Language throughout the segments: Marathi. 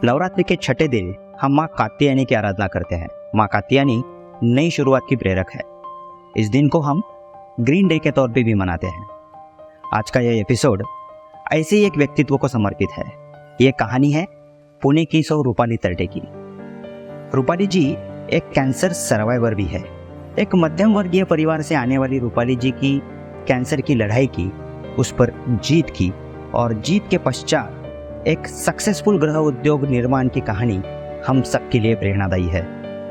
नवरात्रि के छठे दिन हम माँ कात्यायनी की आराधना करते हैं। माँ कात्यायनी नई शुरुआत की प्रेरक है। इस दिन को हम ग्रीन डे के तौर पे भी मनाते हैं। आज का यह एपिसोड ऐसे ही एक व्यक्तित्व को समर्पित है। ये कहानी है पुणे की सौ रूपाली तरटे की। रूपाली जी एक कैंसर सर्वाइवर भी है। एक मध्यम वर्गीय परिवार से आने वाली रूपाली जी की कैंसर की लड़ाई की, उस पर जीत की और जीत के पश्चात एक सक्सेसफुल गृह उद्योग निर्माण की कहानी हम सबके लिए प्रेरणादायी है।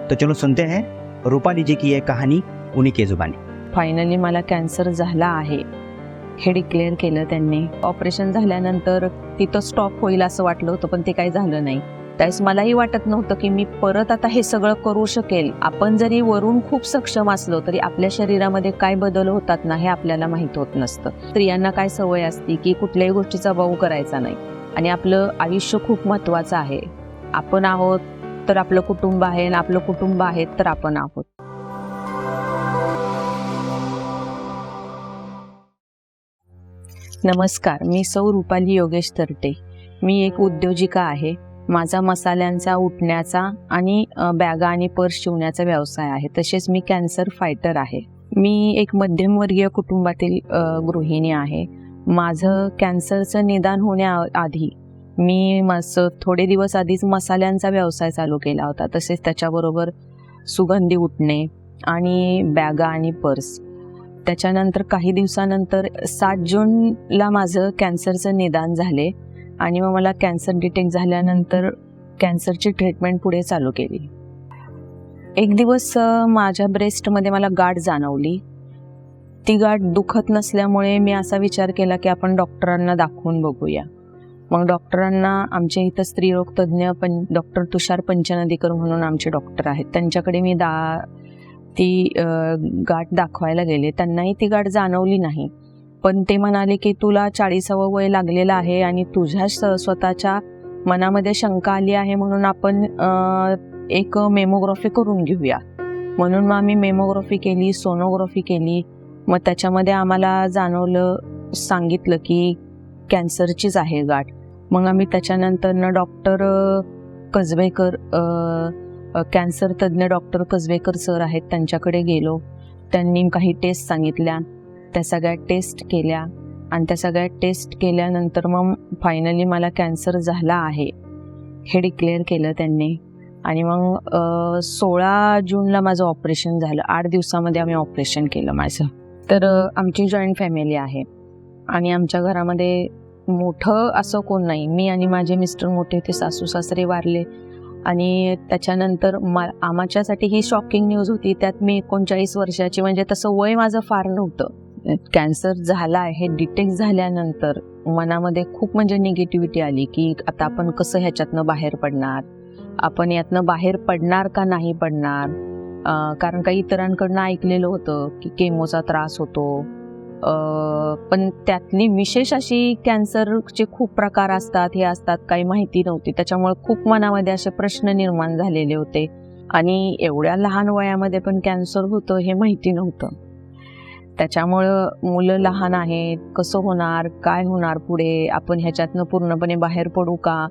तो चलो सुनते हैं रूपाली जी की यह कहानी उन्हीं की जुबानी। फायनली मला कॅन्सर झाला आहे हे डिक्लेअर केलं त्यांनी। ऑपरेशन झाल्यानंतर तिथं स्टॉप होईल असं वाटलं होतं, पण ते काही झालं नाही। त्यावेळेस मलाही वाटत नव्हतं की मी परत आता हे सगळं करू शकेल। आपण जरी वरून खूप सक्षम असलो तरी आपल्या शरीरामध्ये काय बदल होतात ना हे आपल्याला माहित होत नसतं। स्त्रियांना काय सवय असते की कुठल्याही गोष्टीचा बाऊ करायचा नाही आणि आपलं आयुष्य खूप महत्त्वाचं आहे। आपण आहोत तर आपलं कुटुंब आहे आणि आपलं कुटुंब आहे तर आपण आहोत। नमस्कार, मी सौ रूपाली योगेश तरटे। मी एक उद्योजिका आहे। माझा मसाल्यांचा, उठण्याचा आणि बॅगा आणि पर्स शिवण्याचा व्यवसाय आहे। तसेच मी कॅन्सर फायटर आहे। मी एक मध्यमवर्गीय कुटुंबातील गृहिणी आहे। माझं कॅन्सरचं निदान होण्याआधी मी थोडे दिवस आधीच मसाल्यांचा व्यवसाय चालू केला होता। तसेच त्याच्याबरोबर सुगंधी उठणे आणि बॅगा आणि पर्स। त्याच्यानंतर काही दिवसानंतर 7 जूनला माझं कॅन्सरचं निदान झाले आणि मग मला कॅन्सर डिटेक्ट झाल्यानंतर कॅन्सरची ट्रीटमेंट पुढे चालू केली। एक दिवस माझ्या ब्रेस्टमध्ये मला गाठ जाणवली। ती गाठ दुखत नसल्यामुळे मी असा विचार केला की आपण डॉक्टरांना दाखवून बघूया। मग डॉक्टरांना, आमच्या इथं स्त्रीरोग तज्ज्ञ डॉक्टर तुषार पंचनदीकर म्हणून आमचे डॉक्टर आहेत, त्यांच्याकडे मी ती गाठ दाखवायला गेले। त्यांनाही ती गाठ जाणवली नाही, पण ते म्हणाले की तुला 40वं वय लागलेलं आहे आणि तुझ्या स्वतःच्या मनामध्ये शंका आली आहे, म्हणून आपण एक मेमोग्राफी करून घेऊया। म्हणून मग आम्ही मेमोग्राफी केली, सोनोग्राफी केली। मग त्याच्यामध्ये आम्हाला सांगितलं की कॅन्सरचीच आहे गाठ। मग आम्ही त्याच्यानंतर डॉक्टर कसबेकर, कॅन्सर तज्ज्ञ डॉक्टर कसबेकर सर आहेत, त्यांच्याकडे गेलो। त्यांनी काही टेस्ट सांगितल्या, त्या सगळ्या टेस्ट केल्या आणि त्या सगळ्या टेस्ट केल्यानंतर मग फायनली मला कॅन्सर झाला आहे हे डिक्लेअर केलं त्यांनी। आणि मग 16 जूनला माझं ऑपरेशन झालं। 8 दिवसामध्ये आम्ही ऑपरेशन केलं माझं। तर आमची जॉईंट फॅमिली आहे आणि आमच्या घरामध्ये मोठं असं कोण नाही। मी आणि माझे मिस्टर मोठे होते, सासू सासरे वारले आणि त्याच्यानंतर आमच्यासाठी ही शॉकिंग न्यूज होती। त्यात मी 39 वर्षाची, म्हणजे तसं वय माझं फार नव्हतं। कॅन्सर झाला आहे हे डिटेक्ट झाल्यानंतर मनामध्ये खूप म्हणजे निगेटिव्हिटी आली की आता आपण कसं ह्याच्यातनं बाहेर पडणार, आपण यातनं बाहेर पडणार का नाही पडणार। कारण काही इतरांकडनं ऐकलेलं होतं की केमोचा त्रास होतो, पण त्यातली विशेष अशी कॅन्सरचे खूप प्रकार असतात, हे असतात, काही माहिती नव्हती। त्याच्यामुळे खूप मनामध्ये असे प्रश्न निर्माण झालेले होते आणि एवढ्या लहान वयामध्ये पण कॅन्सर होतं हे माहिती नव्हतं। त्याच्यामुळं मुलं लहान आहेत, कसं होणार, काय होणार पुढे, आपण ह्याच्यातनं पूर्णपणे बाहेर पडू का,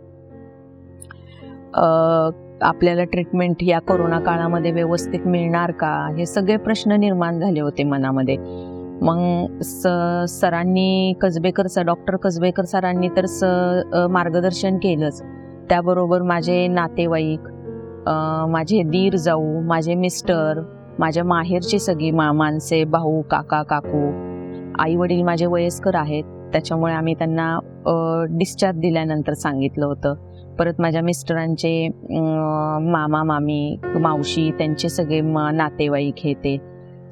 आपल्याला ट्रीटमेंट या कोरोना काळामध्ये व्यवस्थित मिळणार का, हे सगळे प्रश्न निर्माण झाले होते मनामध्ये। मग सरांनी, डॉक्टर कसबेकर सरांनी तर मार्गदर्शन केलंच। त्याबरोबर माझे नातेवाईक, माझे दीर जाऊ, माझे मिस्टर, माझ्या माहेरची सगळी माणसे, भाऊ, काका, काकू, आई वडील माझे वयस्कर आहेत, त्याच्यामुळे आम्ही त्यांना डिस्चार्ज दिल्यानंतर सांगितलं होतं। परत माझ्या मिस्टरांचे मामा, मामी, मावशी, त्यांचे सगळे नातेवाईक हे ते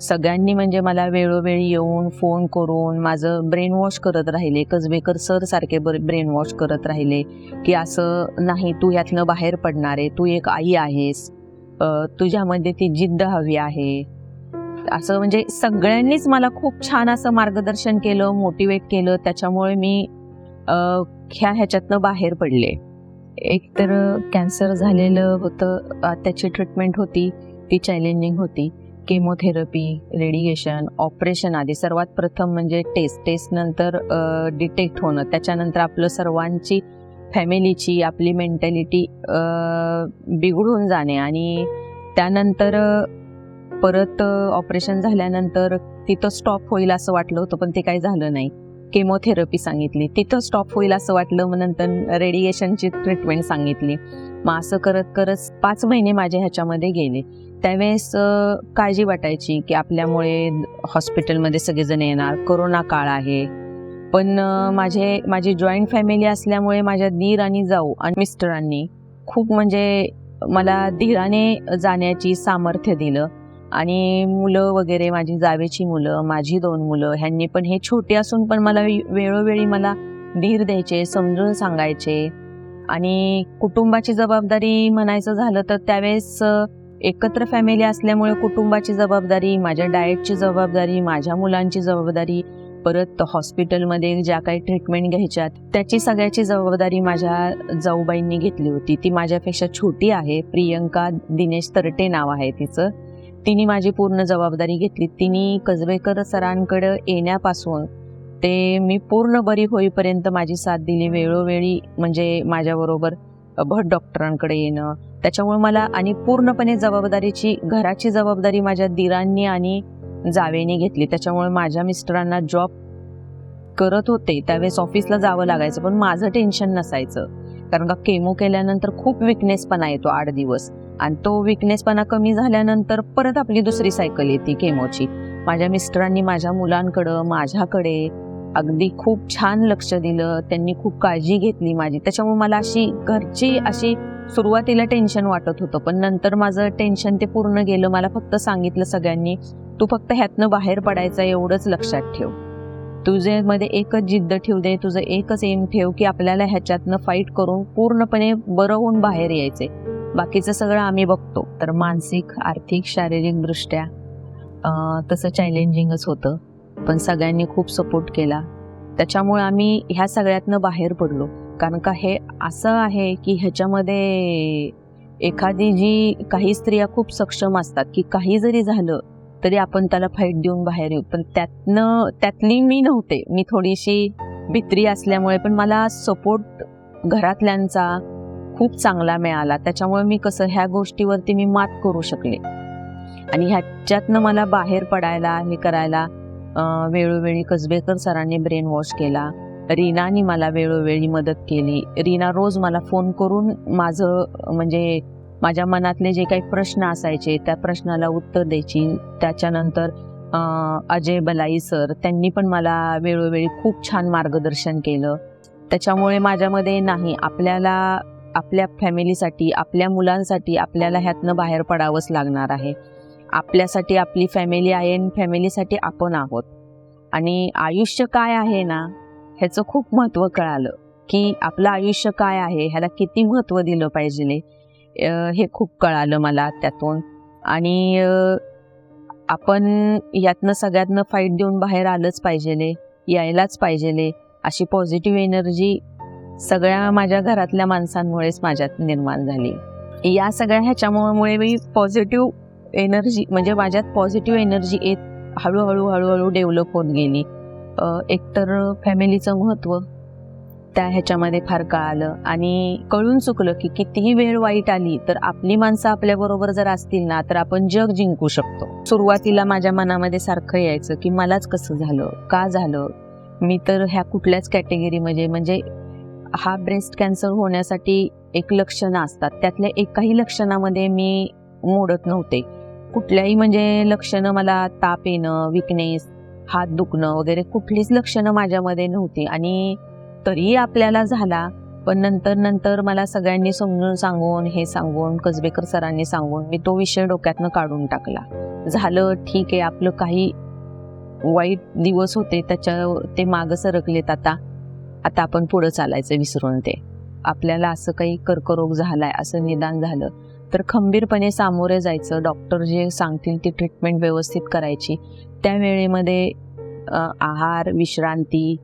सगळ्यांनी म्हणजे मला वेळोवेळी येऊन फोन करून माझं ब्रेन वॉश करत राहिले। कसबेकर सर सारखे ब्रेन वॉश करत राहिले की असं नाही, तू यातनं बाहेर पडणार आहे, तू एक आई आहेस, तुझ्यामध्ये ती जिद्द हवी आहे, असं म्हणजे सगळ्यांनीच मला खूप छान असं मार्गदर्शन केलं, मोटिवेट केलं। त्याच्यामुळे मी ह्याच्यातनं बाहेर पडले। एक तर कॅन्सर झालेलं होतं, त्याची ट्रीटमेंट होती ती चॅलेंजिंग होती। केमोथेरपी, रेडिएशन, ऑपरेशन आधी सर्वात प्रथम म्हणजे टेस्ट नंतर डिटेक्ट होणं, त्याच्यानंतर आपलं सर्वांची फॅमिलीची आपली मेंटॅलिटी बिघडून जाणे आणि त्यानंतर परत ऑपरेशन झाल्यानंतर तिथं स्टॉप होईल असं वाटलं होतं, पण ते काही झालं नाही. केमोथेरपी सांगितली, तिथं स्टॉप होईल असं वाटलं, मग नंतर रेडिएशनची ट्रीटमेंट सांगितली. मग असं करत करत 5 महिने माझे ह्याच्यामध्ये गेले. त्यावेळेस काळजी वाटायची की आपल्यामुळे हॉस्पिटलमध्ये सगळेजण येणार, कोरोना काळ आहे. पण माझी जॉईंट फॅमिली असल्यामुळे माझ्या दीर आणि जाऊ आणि मिस्टरांनी खूप म्हणजे मला धीराने जाण्याची सामर्थ्य दिलं. आणि मुलं वगैरे, माझी जावेची मुलं, माझी 2 मुलं, ह्यांनी पण, हे छोटे असून पण मला वेळोवेळी मला धीर द्यायचे, समजून सांगायचे. आणि कुटुंबाची जबाबदारी म्हणायचं झालं तर त्यावेळेस एकत्र फॅमिली असल्यामुळे कुटुंबाची जबाबदारी, माझ्या डाएटची जबाबदारी, माझ्या मुलांची जबाबदारी, परत हॉस्पिटलमध्ये ज्या काही ट्रीटमेंट घ्यायच्यात त्याची सगळ्याची जबाबदारी माझ्या जाऊबाईंनी घेतली होती. ती माझ्यापेक्षा छोटी आहे, प्रियंका दिनेश तरटे नाव आहे तिचं. तिने माझी पूर्ण जबाबदारी घेतली. तिने कसबेकर सरांकडे येण्यापासून ते मी पूर्ण बरी होईपर्यंत माझी साथ दिली. वेळोवेळी म्हणजे माझ्याबरोबर भट डॉक्टरांकडे येणं, त्याच्यामुळे मला आणि पूर्णपणे घराची जबाबदारी माझ्या दिरांनी आणि जावेने घेतली. त्याच्यामुळे माझ्या मिस्टरांना जॉब करत होते त्यावेळेस ऑफिसला जावं लागायचं, पण माझं टेन्शन नसायचं. कारण का केमो केल्यानंतर खूप विकनेसपणा येतो 8 दिवस, आणि तो विकनेसपणा कमी झाल्यानंतर परत आपली दुसरी सायकल येते केमोची. माझ्या मिस्टरांनी माझ्या मुलांकडं, माझ्याकडे अगदी खूप छान लक्ष दिलं. त्यांनी खूप काळजी घेतली माझी. त्याच्यामुळे मला अशी सुरुवातीला टेन्शन वाटत होतं, पण नंतर माझं टेन्शन ते पूर्ण गेलं. मला फक्त सांगितलं सगळ्यांनी, तू फक्त ह्यातनं बाहेर पडायचं एवढंच लक्षात ठेव. तुझ्यामध्ये एकच जिद्द ठेवू दे, तुझं एकच एम ठेव की आपल्याला ह्याच्यातनं फाईट करून पूर्णपणे बरं होऊन बाहेर यायचे. बाकीचं सगळं आम्ही बघतो. तर मानसिक, आर्थिक, शारीरिकदृष्ट्या तसं चॅलेंजिंगच होतं, पण सगळ्यांनी खूप सपोर्ट केला. त्याच्यामुळे आम्ही ह्या सगळ्यातनं बाहेर पडलो. कारण का हे असं आहे की ह्याच्यामध्ये काही स्त्रिया खूप सक्षम असतात की काही जरी झालं तरी आपण त्याला फाईट देऊन बाहेर येऊ, पण त्यातली मी नव्हते. मी थोडीशी भित्री असल्यामुळे, पण मला सपोर्ट घरातल्यांचा खूप चांगला मिळाला. त्याच्यामुळे मी ह्या गोष्टीवरती मी मात करू शकले. आणि ह्याच्यातनं मला बाहेर पडायला, हे करायला वेळोवेळी कसबेकर सरांनी ब्रेन वॉश केला. रीनानी मला वेळोवेळी मदत केली. रीना रोज मला फोन करून माझ्या मनातले जे काही प्रश्न असायचे त्या प्रश्नाला उत्तर द्यायची. त्याच्यानंतर अजय बलाई सर, त्यांनी पण मला वेळोवेळी खूप छान मार्गदर्शन केलं. त्याच्यामुळे माझ्यामध्ये नाही, आपल्याला आपल्या फॅमिलीसाठी, आपल्या मुलांसाठी आपल्याला ह्यातनं बाहेर पडावंच लागणार आहे. आपल्यासाठी आपली फॅमिली आहे आणि फॅमिलीसाठी आपण आहोत. आणि आयुष्य काय आहे ना, ह्याचं खूप महत्त्व कळालं की आपलं आयुष्य काय आहे, ह्याला किती महत्त्व दिलं पाहिजे, हे खूप कळालं मला त्यातून. आणि आपण यातनं सगळ्यातनं फाईट देऊन बाहेर आलंच पाहिजे, यायलाच पाहिजे. अशी पॉझिटिव्ह एनर्जी सगळ्या माझ्या घरातल्या माणसांमुळेच माझ्यात निर्माण झाली. या सगळ्या ह्याच्यामुळे मी पॉझिटिव्ह एनर्जी, म्हणजे माझ्यात पॉझिटिव्ह एनर्जी येत हळूहळू डेव्हलप होत गेली. एकतर फॅमिलीचं महत्त्व त्या ह्याच्यामध्ये फार कळालं आणि कळून चुकलं की कितीही वेळ वाईट आली तर आपली माणसं आपल्याबरोबर जर असतील ना, तर आपण जग जिंकू शकतो. सुरुवातीला माझ्या मनामध्ये सारखं यायचं की मलाच कसं झालं, का झालं, मी तर ह्या कुठल्याच कॅटेगरीमध्ये, म्हणजे हा ब्रेस्ट कॅन्सर होण्यासाठी एक लक्षणं असतात, त्यातल्या एकाही लक्षणामध्ये मी मोडत नव्हते. कुठल्याही लक्षणं, मला ताप येणं, विकनेस, हात दुखणं वगैरे कुठलीच लक्षणं माझ्यामध्ये नव्हती. आणि तरी आपल्याला झाला, पण नंतर मला सगळ्यांनी समजून सांगून कसबेकर सरांनी सांगून मी तो विषय डोक्यातनं काढून टाकला. झालं, ठीक आहे, आपलं काही वाईट दिवस होते ते मागं सरकलेत. आता आपण पुढं चालायचं विसरून. ते आपल्याला असं काही कर्करोग झालाय असं निदान झालं तर खंबीरपणे सामोरे जायचं. डॉक्टर जे सांगतील ती ट्रीटमेंट व्यवस्थित करायची. त्या वेळेमध्ये आहार, विश्रांती,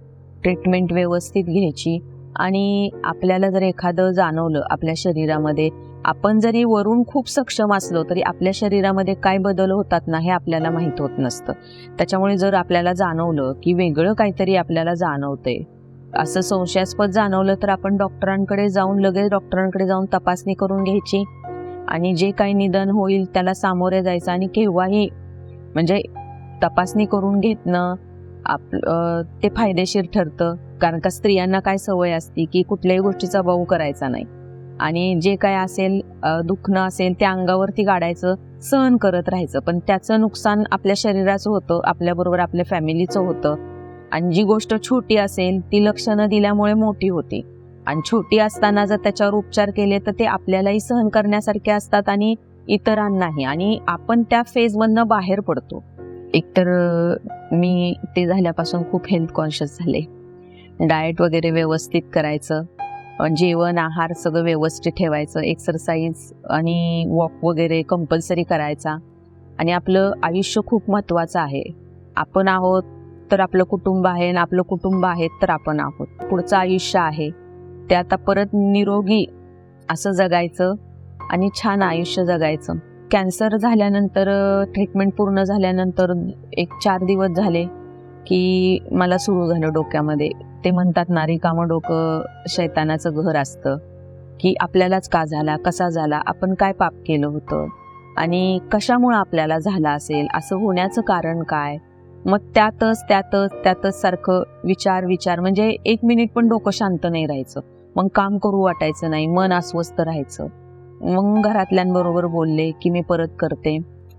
ट्रीटमेंट व्यवस्थित घ्यायची. आणि आपल्याला जर एखादं जाणवलं आपल्या शरीरामध्ये, आपण जरी वरून खूप सक्षम असलो तरी आपल्या शरीरामध्ये काय बदल होतात ना, हे आपल्याला माहीत होत नसतं. त्याच्यामुळे जर आपल्याला जाणवलं की वेगळं काहीतरी आपल्याला जाणवतंय, असं संशयास्पद जाणवलं तर आपण लगेच डॉक्टरांकडे जाऊन तपासणी करून घ्यायची आणि जे काही निदान होईल त्याला सामोरे जायचं. आणि केव्हाही म्हणजे तपासणी करून घेतणं ते फायदेशीर ठरतं. कारण का स्त्रियांना काय सवय असते की कुठल्याही गोष्टीचा बाऊ करायचा नाही आणि जे काय असेल दुखणं असेल ते अंगावरती काढायचं, सहन करत राहायचं. पण त्याचं नुकसान आपल्या शरीराचं होतं, आपल्याबरोबर आपल्या फॅमिलीचं होतं. आणि जी गोष्ट छोटी असेल ती लक्ष न दिल्यामुळे मोठी होते. आणि छोटी असताना जर त्याच्यावर उपचार केले तर ते आपल्यालाही सहन करण्यासारखे असतात आणि इतरांनाही, आणि आपण त्या फेजमधनं बाहेर पडतो. एकतर मी ते झाल्यापासून खूप हेल्थ कॉन्शियस झाले. डाएट वगैरे व्यवस्थित करायचं, जेवण आहार सगळं व्यवस्थित ठेवायचं, एक्सरसाइज आणि वॉक वगैरे कंपल्सरी करायचा. आणि आपलं आयुष्य खूप महत्त्वाचं आहे. आपण आहोत तर आपलं कुटुंब आहे, आणि आपलं कुटुंब आहे तर आपण आहोत. पुढचं आयुष्य आहे ते आता परत निरोगी असं जगायचं आणि छान आयुष्य जगायचं. कॅन्सर झाल्यानंतर ट्रीटमेंट पूर्ण झाल्यानंतर 4 दिवस झाले की मला सुरू झालं डोक्यामध्ये, ते म्हणतात ना रिकामं डोकं शैतानाचं घर असतं, की आपल्यालाच का झाला, कसा झाला, आपण काय पाप केलं होतं आणि कशामुळे आपल्याला झाला असेल, असं होण्याचं कारण काय. मग त्यातच सारखं विचार म्हणजे 1 मिनिट पण डोकं शांत नाही राहायचं. मग काम करू वाटायचं नाही, मन अस्वस्थ राहायचं. मग घरातल्यांबरोबर बोलले की मी परत करते.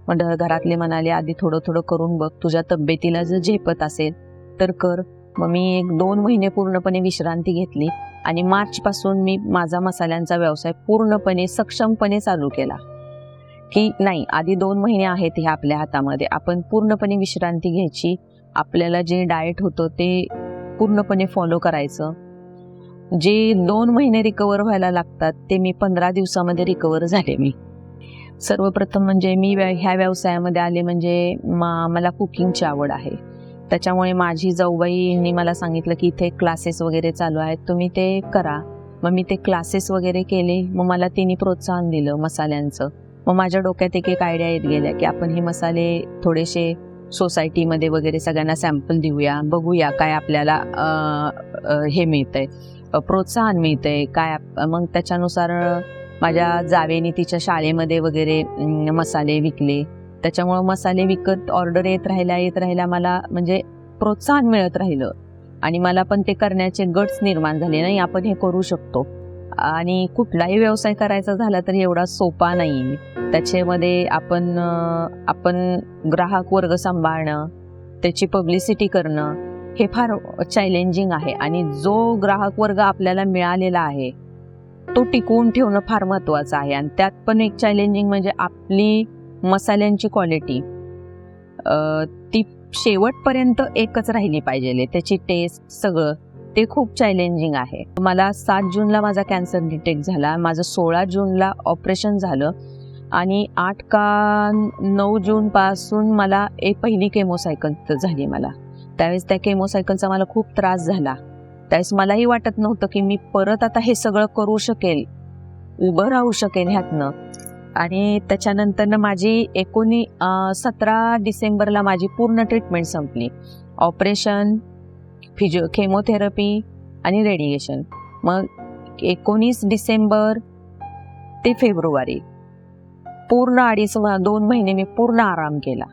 मग घरातले म्हणाले आधी थोडं करून बघ, तुझ्या तब्येतीला जर झेपत असेल तर कर. मग मी 1-2 महिने पूर्णपणे विश्रांती घेतली आणि मार्चपासून मी माझा मसाल्यांचा व्यवसाय पूर्णपणे सक्षमपणे चालू केला. की नाही, आधी 2 महिने आहेत हे आपल्या हातामध्ये, आपण पूर्णपणे विश्रांती घ्यायची, आपल्याला जे डाएट होतं ते पूर्णपणे फॉलो करायचं. जे 2 महिने रिकवर व्हायला लागतात ते मी 15 दिवसामध्ये रिकवर झाले. मी सर्वप्रथम म्हणजे मी ह्या व्यवसायामध्ये आले म्हणजे मला कुकिंगची आवड आहे. त्याच्यामुळे माझी जाऊबाईंनी मला सांगितलं की इथे क्लासेस वगैरे चालू आहेत, तुम्ही ते करा. मग मी ते क्लासेस वगैरे केले. मग मला तिने प्रोत्साहन दिलं मसाल्यांचं. मग माझ्या डोक्यात एक आयडिया येत गेल्या की आपण हे मसाले थोडेसे सोसायटीमध्ये वगैरे सगळ्यांना सॅम्पल देऊया, बघूया काय आपल्याला हे मिळतंय, प्रोत्साहन मिळतंय काय. मग त्याच्यानुसार माझ्या जावेनी तिच्या शाळेमध्ये वगैरे मसाले विकले. त्याच्यामुळं मसाले विकत ऑर्डर येत राहिल्या मला म्हणजे प्रोत्साहन मिळत राहिलं आणि मला पण ते करण्याचे गट्स निर्माण झाले. नाही, आपण हे करू शकतो. आणि कुठलाही व्यवसाय करायचा झाला तर एवढा सोपा नाही. त्याच्यामध्ये आपण ग्राहक वर्ग सांभाळणं, त्याची पब्लिसिटी करणं हे फार चॅलेंजिंग आहे. आणि जो ग्राहक वर्ग आपल्याला मिळालेला आहे तो टिकवून ठेवणं फार महत्त्वाचं आहे. आणि त्यात पण एक चॅलेंजिंग म्हणजे आपली मसाल्यांची क्वालिटी ती शेवटपर्यंत एकच राहिली पाहिजे, त्याची टेस्ट सगळं ते खूप चॅलेंजिंग आहे. मला 7 जूनला माझा कॅन्सर डिटेक्ट झाला, माझं 16 जूनला ऑपरेशन झालं आणि 8 का 9 जूनपासून मला पहिली केमोसायकल झाली. मला त्यावेळेस त्या केमोसायकलचा मला खूप त्रास झाला. त्यावेळेस मलाही वाटत नव्हतं की मी परत आता हे सगळं करू शकेल, उभं राहू शकेल ह्यातनं. आणि त्याच्यानंतर माझी 17 डिसेंबरला माझी पूर्ण ट्रीटमेंट संपली. ऑपरेशन, केमोथेरपी आणि रेडिएशन. मग 19 डिसेंबर ते फेब्रुवारी पूर्ण 2.5 महिने मी पूर्ण आराम केला.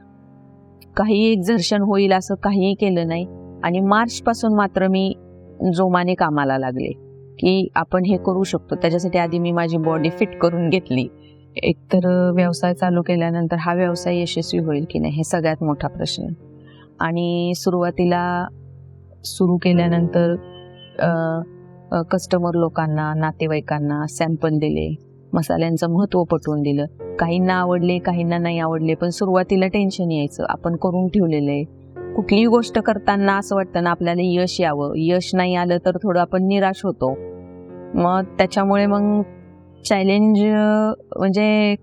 काही एक्झर्शन होईल असं काहीही केलं नाही. आणि मार्चपासून मात्र मी जोमाने कामाला लागले की आपण हे करू शकतो. त्याच्यासाठी आधी मी माझी बॉडी फिट करून घेतली. एकतर व्यवसाय चालू केल्यानंतर हा व्यवसाय यशस्वी होईल की नाही हे सगळ्यात मोठा प्रश्न. आणि सुरुवातीला सुरू केल्यानंतर कस्टमर लोकांना, नातेवाईकांना सॅम्पल दिले, मसाल्यांचं महत्त्व पटवून दिलं. काहींना आवडले, काहींना नाही आवडले, पण सुरुवातीला टेन्शन यायचं. आपण करून ठेवलेलं आहे. कुठलीही गोष्ट करताना असं वाटतं ना आपल्याला यश यावं, यश नाही आलं तर थोडं आपण निराश होतो. मग त्याच्यामुळे मग चॅलेंज म्हणजे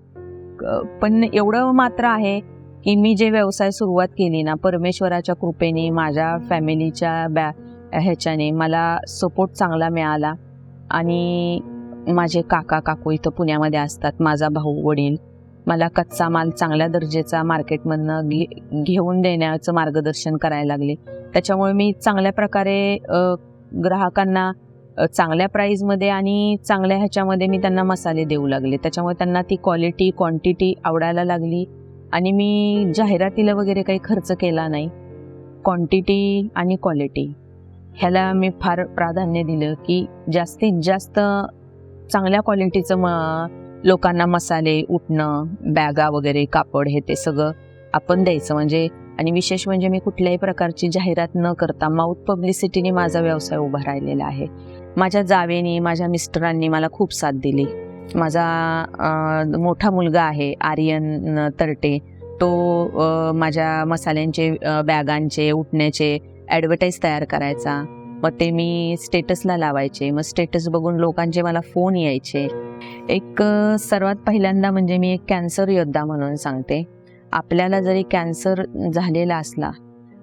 पण एवढं मात्र आहे की मी जे व्यवसाय सुरुवात केली ना, परमेश्वराच्या कृपेने, माझ्या फॅमिलीच्या ह्याच्याने मला सपोर्ट चांगला मिळाला. आणि माझे काका काकू इथं पुण्यामध्ये असतात, माझा भाऊ वडील मला कच्चा माल चांगल्या दर्जाचा मार्केटमधनं घेऊन देण्याचं मार्गदर्शन करायला लागले. त्याच्यामुळे मी चांगल्या प्रकारे ग्राहकांना चांगल्या प्राईजमध्ये आणि चांगल्या ह्याच्यामध्ये मी त्यांना मसाले देऊ लागले. त्याच्यामुळे त्यांना ती क्वालिटी क्वांटिटी आवडायला लागली आणि मी जाहिरातीला वगैरे काही खर्च केला नाही. क्वांटिटी आणि क्वालिटी ह्याला मी फार प्राधान्य दिलं की जास्तीत जास्त चांगल्या क्वालिटीचं लोकांना मसाले, उटणं, बॅगा वगैरे, कापड हे ते सगळं आपण द्यायचं. म्हणजे आणि विशेष म्हणजे मी कुठल्याही प्रकारची जाहिरात न करता माउथ पब्लिसिटीने माझा व्यवसाय उभा राहिलेला आहे. माझ्या जावेनी, माझ्या मिस्टरांनी मला खूप साथ दिली. माझा मोठा मुलगा आहे आर्यन तरटे, तो माझ्या मसाल्यांचे, बॅगांचे, उटण्याचे ॲडव्हर्टाईज तयार करायचा. मग ते मी स्टेटसला लावायचे. मग स्टेटस बघून लोकांचे मला फोन यायचे. एक सर्वात पहिल्यांदा म्हणजे मी एक कॅन्सर योद्धा म्हणून सांगते. आपल्याला जरी कॅन्सर झालेला असला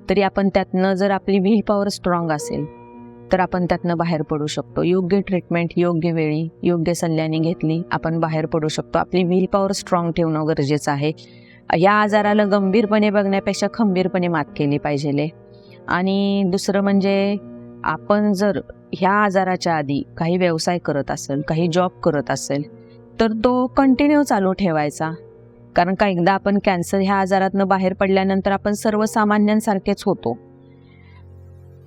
तरी आपण त्यातनं, जर आपली विल पॉवर स्ट्रॉंग असेल तर आपण त्यातनं बाहेर पडू शकतो. योग्य ट्रीटमेंट योग्य वेळी योग्य सल्ल्याने घेतली आपण बाहेर पडू शकतो. आपली विल पॉवर स्ट्रॉंग ठेवणं गरजेचं आहे. या आजाराला गंभीरपणे बघण्यापेक्षा खंबीरपणे मात केली पाहिजे. आणि दुसरं म्हणजे आपण जर ह्या आजाराच्या आधी काही व्यवसाय करत असेल, काही जॉब करत असेल तर तो कंटिन्यू चालू ठेवायचा. कारण का एकदा आपण कॅन्सर ह्या आजारातनं बाहेर पडल्यानंतर आपण सर्वसामान्यांसारखेच होतो.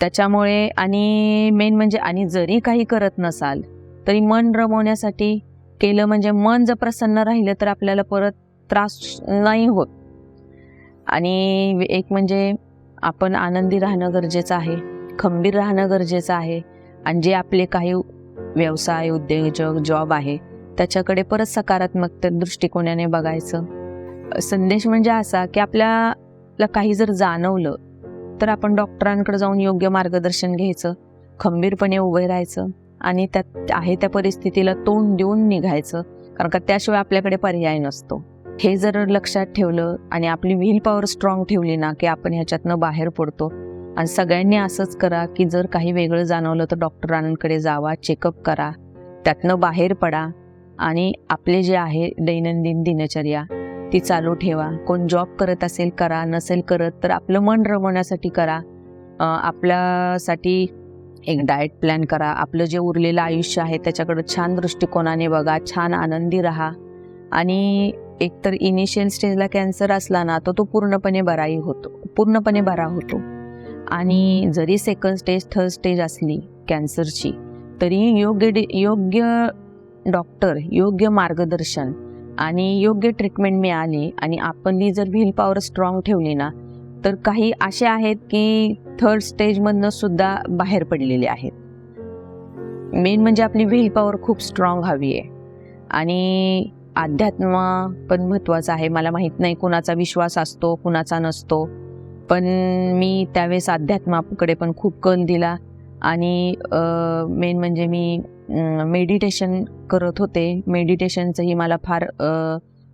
त्याच्यामुळे आणि मेन म्हणजे, आणि जरी काही करत नसाल तरी मन रमवण्यासाठी केलं म्हणजे मन जर प्रसन्न राहिलं तर आपल्याला परत त्रास नाही होत. आणि एक म्हणजे आपण आनंदी राहणं गरजेचं आहे, खंबीर राहणं गरजेचं आहे. आणि जे आपले काही व्यवसाय, उद्योजक, जॉब आहे त्याच्याकडे परत सकारात्मक दृष्टिकोनाने बघायचं. संदेश म्हणजे असा की आपल्याला काही जर जाणवलं तर आपण डॉक्टरांकडे जाऊन योग्य मार्गदर्शन घ्यायचं, खंबीरपणे उभे राहायचं आणि त्यात आहे त्या परिस्थितीला तोंड देऊन निघायचं. कारण का त्याशिवाय आपल्याकडे पर्याय नसतो. हे जर लक्षात ठेवलं आणि आपली विल पॉवर स्ट्रॉंग ठेवली ना की आपण ह्याच्यातनं बाहेर पडतो. आणि सगळ्यांनी असंच करा की जर काही वेगळं जाणवलं तर डॉक्टरांकडे जावा, चेकअप करा, त्यातनं बाहेर पडा आणि आपले जे आहे दैनंदिन दिनचर्या ती चालू ठेवा. कोण जॉब करत असेल करा, नसेल करत तर आपलं मन रमवण्यासाठी करा. आपल्यासाठी एक डाएट प्लॅन करा. आपलं जे उरलेलं आयुष्य आहे त्याच्याकडे छान दृष्टिकोनाने बघा, छान आनंदी राहा. आणि एकतर इनिशियल स्टेजला कॅन्सर असला ना तो पूर्णपणे बरा होतो. आणि जरी सेकंड स्टेज, थर्ड स्टेज असली कॅन्सरची तरी योग्य डॉक्टर, योग्य मार्गदर्शन आणि योग्य ट्रीटमेंट मिळाली आणि आपली जर व्हील पॉवर स्ट्रॉंग ठेवली ना तर काही असे आहेत की थर्ड स्टेजमधनं सुद्धा बाहेर पडलेले आहेत. मेन म्हणजे आपली व्हील पॉवर खूप स्ट्रॉंग हवी आहे. आणि अध्यात्म पण महत्त्वाचं आहे. मला माहीत नाही कुणाचा विश्वास असतो कुणाचा नसतो, पण मी त्यावेळेस अध्यात्माकडे पण खूप कल दिला. आणि मेन म्हणजे मी मेडिटेशन करत होते. मेडिटेशनचंही मला फार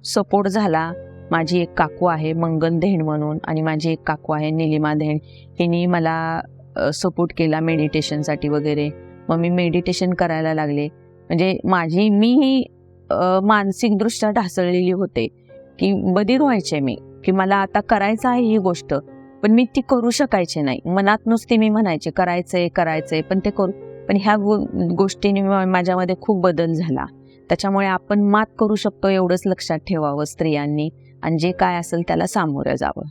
सपोर्ट झाला. माझी एक काकू आहे मंगन धेण म्हणून आणि माझी एक काकू आहे निलिमा धेण, हिने मला सपोर्ट केला मेडिटेशनसाठी वगैरे. मग मी मेडिटेशन करायला लागले. म्हणजे मीही मानसिकदृष्ट्या ढासळलेली होते की बधीर व्हायचे मी की मला आता करायचं आहे ही गोष्ट, पण मी ती करू शकायचे नाही. मनात नुसती मी म्हणायचे करायचंय पण ते करू. पण ह्या गोष्टीने माझ्यामध्ये खूप बदल झाला. त्याच्यामुळे आपण मात करू शकतो एवढंच लक्षात ठेवावं स्त्रियांनी आणि जे काय असेल त्याला सामोरं जावं.